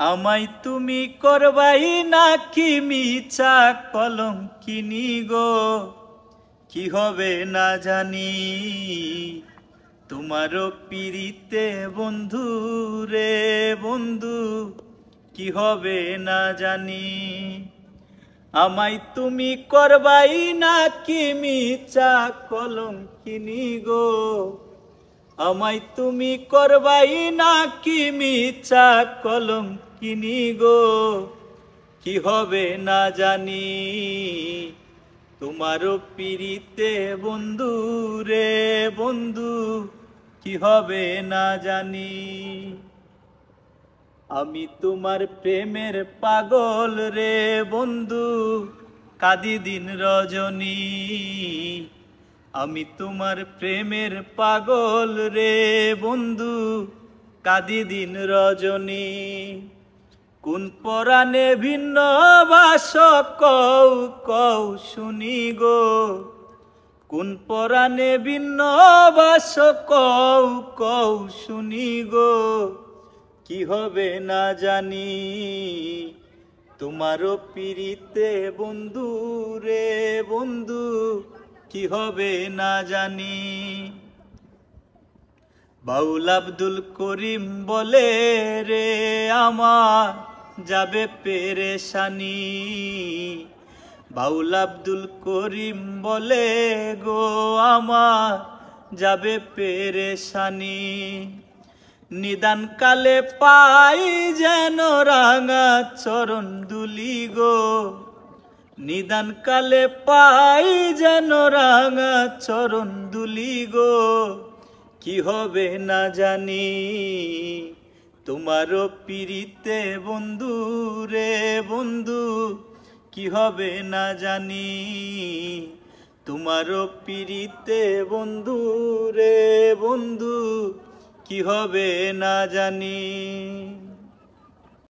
আমায় তুমি করবাই নাকি মিছা কলঙ্কিনী গো, কি হবে না জানি তোমারও পিরিতে বন্ধু রে বন্ধু, কি হবে না জানি। আমায় তুমি করবাই নাকি মিছা কলঙ্কিনী গো, আমায় তুমি করবাই নাকি মিছা কলঙ্কিনী গো, কি হবে না জানি তোমারও পিরিতে বন্ধু রে বন্ধু, কি হবে না জানি। আমি তোমার প্রেমের পাগল রে বন্ধু, কাঁদি দিন রজনী। আমি তোমার প্রেমের পাগল রে বন্ধু, কাঁদি দিন রজনী। কোন পরাণে ভিন্ন বাস কও কও শুনি গো, কোন পরাণে ভিন্ন বাস কও কও শুনি গো, কি হবে না জানি তোমারও পিরিতে বন্ধু রে বন্ধু, কি হবে না জানি। বাউল আব্দুল করিম বলে রে আমার যাবে পেরেশানি, বাউল আব্দুল করিম বলে গো আমার যাবে পেরেশানি। নিদান কালে পাই যেন রাঙা চরণ দুলি গো, নিদান কালে পাই যেন রাঙা চরণ দুলি গো, কি হবে না জানি তোমারও পিরিতে বন্ধু রে বন্ধু, কি হবে না জানি তোমারও পিরিতে বন্ধু রে বন্ধু, কি হবে না জানি।